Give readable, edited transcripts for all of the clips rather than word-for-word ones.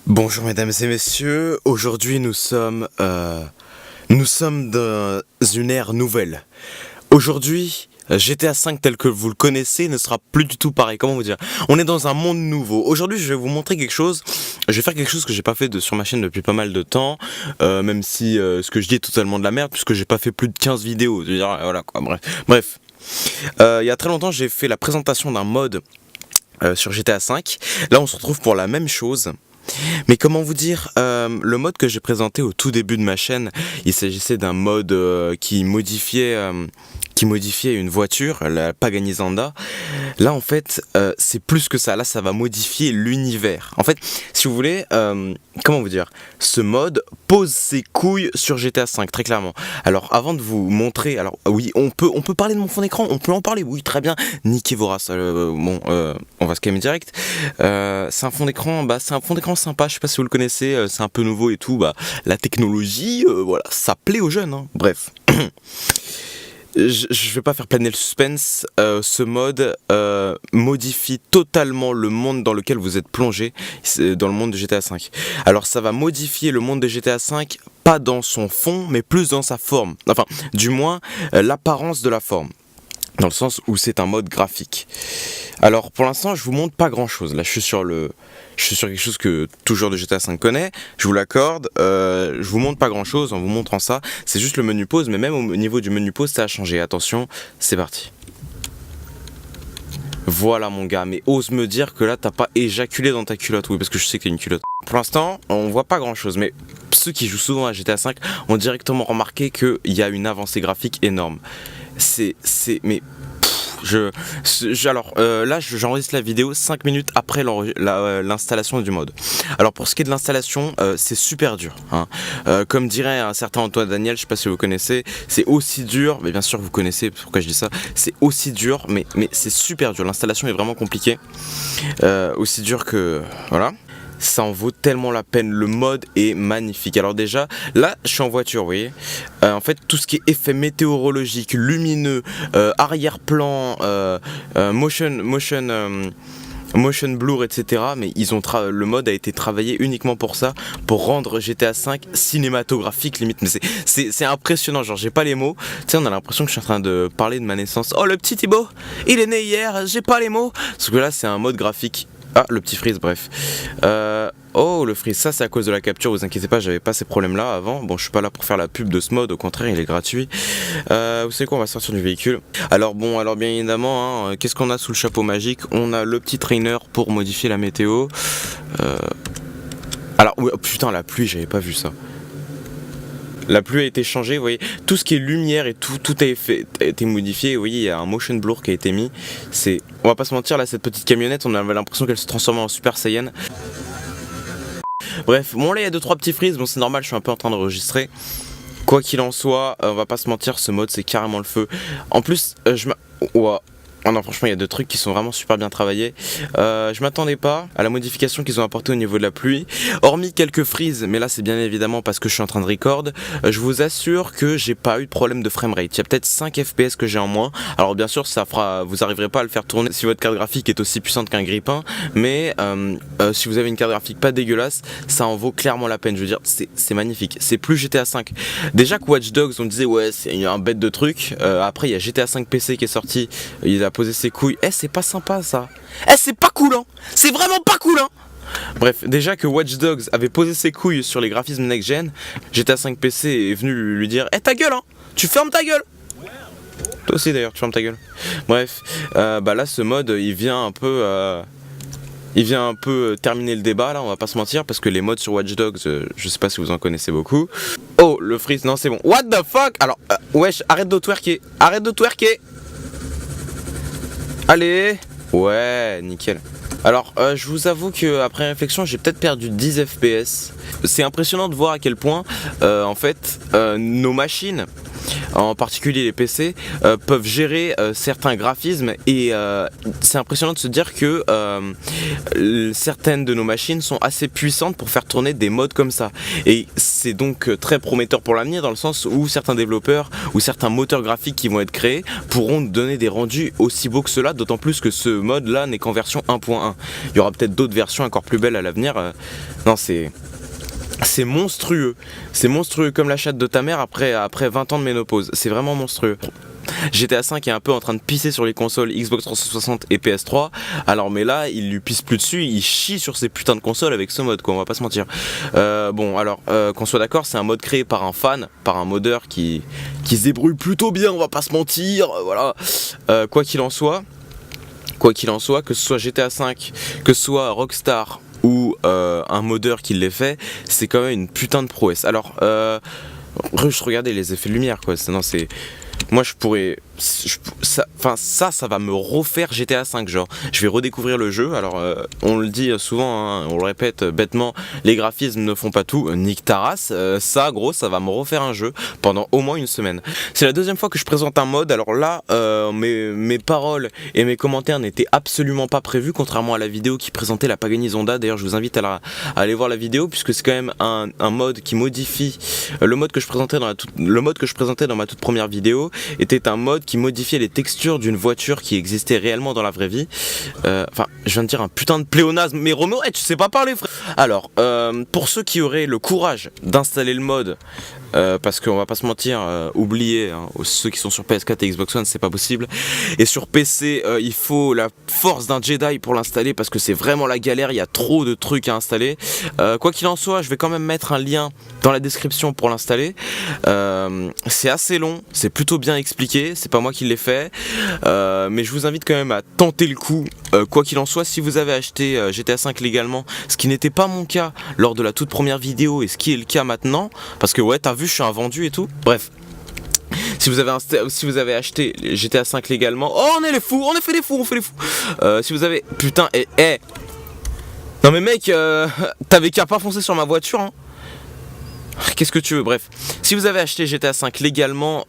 Bonjour mesdames et messieurs, aujourd'hui nous sommes dans une ère nouvelle. Aujourd'hui, GTA V tel que vous le connaissez ne sera plus du tout pareil, comment vous dire. On est dans un monde nouveau. Aujourd'hui je vais vous montrer quelque chose, je vais faire quelque chose que j'ai pas fait sur ma chaîne depuis pas mal de temps, même si ce que je dis est totalement de la merde, puisque j'ai pas fait plus de 15 vidéos, je veux dire, voilà quoi, bref. Il y a très longtemps j'ai fait la présentation d'un mode sur GTA V, là on se retrouve pour la même chose. Mais comment vous dire, le mode que j'ai présenté au tout début de ma chaîne, il s'agissait d'un mode qui modifiait une voiture, la Pagani Zanda. Là en fait, c'est plus que ça. Là, ça va modifier l'univers. En fait, si vous voulez, comment vous dire, ce mode pose ses couilles sur GTA V, très clairement. Alors, avant de vous montrer, alors oui, on peut parler de mon fond d'écran, on peut en parler, oui, très bien. Niquez vos races. On va se calmer direct. C'est un fond d'écran, c'est un fond d'écran sympa. Je sais pas si vous le connaissez, c'est un peu nouveau et tout. La technologie, voilà, ça plaît aux jeunes. Hein. Bref. Je vais pas faire planer le suspense, ce mode modifie totalement le monde dans lequel vous êtes plongé, dans le monde de GTA V. Alors ça va modifier le monde de GTA V, pas dans son fond, mais plus dans sa forme. Enfin, du moins, l'apparence de la forme. Dans le sens où c'est un mode graphique. Alors pour l'instant je vous montre pas grand chose. Là je suis sur quelque chose que tout joueur de GTA V connaît. Je vous l'accorde. Je vous montre pas grand chose en vous montrant ça. C'est juste le menu pause, mais même au niveau du menu pause ça a changé. Attention, c'est parti. Voilà mon gars, mais ose me dire que là t'as pas éjaculé dans ta culotte. Oui, parce que je sais que t'as une culotte. Pour l'instant on voit pas grand chose, mais ceux qui jouent souvent à GTA V ont directement remarqué qu'il y a une avancée graphique énorme. Là j'enregistre la vidéo 5 minutes après l'installation du mode. Alors pour ce qui est de l'installation, c'est super dur, hein. Comme dirait un certain Antoine Daniel, je sais pas si vous connaissez, c'est aussi dur, mais bien sûr vous connaissez pourquoi je dis ça, c'est aussi dur, mais c'est super dur, l'installation est vraiment compliquée, aussi dur que... voilà. Ça en vaut tellement la peine, le mode est magnifique. Alors déjà, là je suis en voiture, vous voyez. En fait tout ce qui est effet météorologique, lumineux, arrière-plan, motion blur, etc. Mais le mode a été travaillé uniquement pour ça, pour rendre GTA V cinématographique limite. Mais c'est impressionnant, genre j'ai pas les mots. Tu sais, on a l'impression que je suis en train de parler de ma naissance. Oh le petit Thibaut, il est né hier, j'ai pas les mots. Parce que là c'est un mode graphique. Ah, le petit freeze, bref. Oh, le freeze, ça c'est à cause de la capture, vous inquiétez pas, j'avais pas ces problèmes-là avant. Bon, je suis pas là pour faire la pub de ce mode, au contraire, il est gratuit. Vous savez quoi, on va sortir du véhicule. Alors bien évidemment, hein, qu'est-ce qu'on a sous le chapeau magique? On a le petit trainer pour modifier la météo. Alors, oui, oh, putain, la pluie, j'avais pas vu ça. La pluie a été changée, vous voyez, tout ce qui est lumière et tout a été modifié, vous voyez, il y a un motion blur qui a été mis, on va pas se mentir, là, cette petite camionnette, on avait l'impression qu'elle se transformait en Super Saiyan. Bref, bon là il y a 2-3 petits freezes, bon c'est normal, je suis un peu en train d'enregistrer. Quoi qu'il en soit, on va pas se mentir, ce mode c'est carrément le feu. En plus, ouah. Oh non, franchement il y a deux trucs qui sont vraiment super bien travaillés. Je m'attendais pas à la modification qu'ils ont apportée au niveau de la pluie, hormis quelques freezes, mais là c'est bien évidemment parce que je suis en train de record. Je vous assure que j'ai pas eu de problème de framerate. Il y a peut-être 5 FPS que j'ai en moins. Alors bien sûr vous arriverez pas à le faire tourner si votre carte graphique est aussi puissante qu'un grippin, mais si vous avez une carte graphique pas dégueulasse, ça en vaut clairement la peine. Je veux dire, c'est magnifique. C'est plus GTA V. Déjà que Watch Dogs on disait ouais c'est un bête de truc. Après il y a GTA V PC qui est sorti. Il a poser ses couilles. C'est pas sympa ça. C'est pas cool, hein. C'est vraiment pas cool, hein. Bref, déjà que Watch Dogs avait posé ses couilles sur les graphismes next-gen, GTA 5 PC est venu lui dire ta gueule, hein. Tu fermes ta gueule. Toi aussi d'ailleurs, tu fermes ta gueule. Bref, là ce mode il vient un peu terminer le débat là, on va pas se mentir, parce que les modes sur Watch Dogs, je sais pas si vous en connaissez beaucoup. Oh, le freeze, non c'est bon. What the fuck. Alors, wesh, arrête de twerker. Allez. Ouais, nickel. Alors, je vous avoue qu'après réflexion, j'ai peut-être perdu 10 FPS. C'est impressionnant de voir à quel point, en fait, nos machines en particulier les PC, peuvent gérer certains graphismes et c'est impressionnant de se dire que certaines de nos machines sont assez puissantes pour faire tourner des modes comme ça. Et c'est donc très prometteur pour l'avenir dans le sens où certains développeurs ou certains moteurs graphiques qui vont être créés pourront donner des rendus aussi beaux que cela, d'autant plus que ce mode là n'est qu'en version 1.1. Il y aura peut-être d'autres versions encore plus belles à l'avenir. Non, c'est monstrueux. C'est monstrueux comme la chatte de ta mère après 20 ans de ménopause. C'est vraiment monstrueux. GTA 5 est un peu en train de pisser sur les consoles Xbox 360 et PS3. Alors mais là, il lui pisse plus dessus, il chie sur ces putains de consoles avec ce mode quoi, on va pas se mentir. Bon alors, qu'on soit d'accord, c'est un mode créé par un fan, par un modeur qui se débrouille plutôt bien, on va pas se mentir, voilà. Quoi qu'il en soit, que ce soit GTA 5, que ce soit Rockstar ou un modeur qui l'ait fait, c'est quand même une putain de prouesse. Alors, regardez les effets de lumière quoi, c'est... Moi je pourrais... ça va me refaire GTA 5 genre. Je vais redécouvrir le jeu. Alors on le dit souvent, hein, on le répète bêtement, les graphismes ne font pas tout. Nique ta race. Ça gros, ça va me refaire un jeu pendant au moins une semaine. C'est la deuxième fois que je présente un mode. Alors là, mes paroles et mes commentaires n'étaient absolument pas prévus, contrairement à la vidéo qui présentait la Pagani Zonda. D'ailleurs je vous invite à aller voir la vidéo, puisque c'est quand même un mode qui modifie le mode que je présentais dans ma toute première vidéo. Était un mode qui modifiait les textures d'une voiture qui existait réellement dans la vraie vie. Enfin, je viens de dire un putain de pléonasme, mais Roméo, tu sais pas parler frère. Alors, pour ceux qui auraient le courage d'installer le mode, parce qu'on va pas se mentir, oubliez, hein, ceux qui sont sur PS4 et Xbox One, c'est pas possible. Et sur PC, il faut la force d'un Jedi pour l'installer, parce que c'est vraiment la galère, il y a trop de trucs à installer. Quoi qu'il en soit, je vais quand même mettre un lien dans la description pour l'installer. C'est assez long, c'est plutôt bien expliqué, c'est pas moi qui l'ai fait, mais je vous invite quand même à tenter le coup. Quoi qu'il en soit, si vous avez acheté GTA 5 légalement, ce qui n'était pas mon cas lors de la toute première vidéo et ce qui est le cas maintenant, parce que ouais, t'as vu, je suis un vendu et tout, bref. Si vous avez acheté GTA 5 légalement, oh on est les fous, on fait les fous. Si vous avez, putain, non mais mec, t'avais qu'à pas foncer sur ma voiture, hein. Qu'est-ce que tu veux, bref. Si vous avez acheté GTA 5 légalement,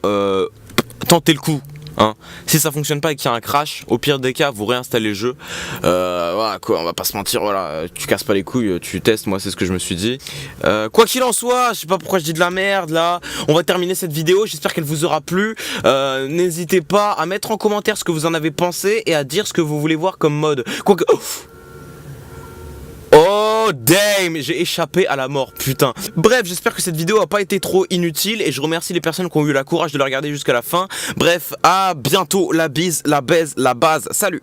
tentez le coup. Hein. Si ça fonctionne pas et qu'il y a un crash, au pire des cas, vous réinstallez le jeu. Voilà quoi, on va pas se mentir, voilà, tu casses pas les couilles, tu testes, moi c'est ce que je me suis dit. Quoi qu'il en soit, je sais pas pourquoi je dis de la merde là. On va terminer cette vidéo, j'espère qu'elle vous aura plu. N'hésitez pas à mettre en commentaire ce que vous en avez pensé et à dire ce que vous voulez voir comme mode. Oh damn, j'ai échappé à la mort, putain. Bref, j'espère que cette vidéo a pas été trop inutile et je remercie les personnes qui ont eu la courage de la regarder jusqu'à la fin. Bref, à bientôt, la bise, la baise, la base, salut.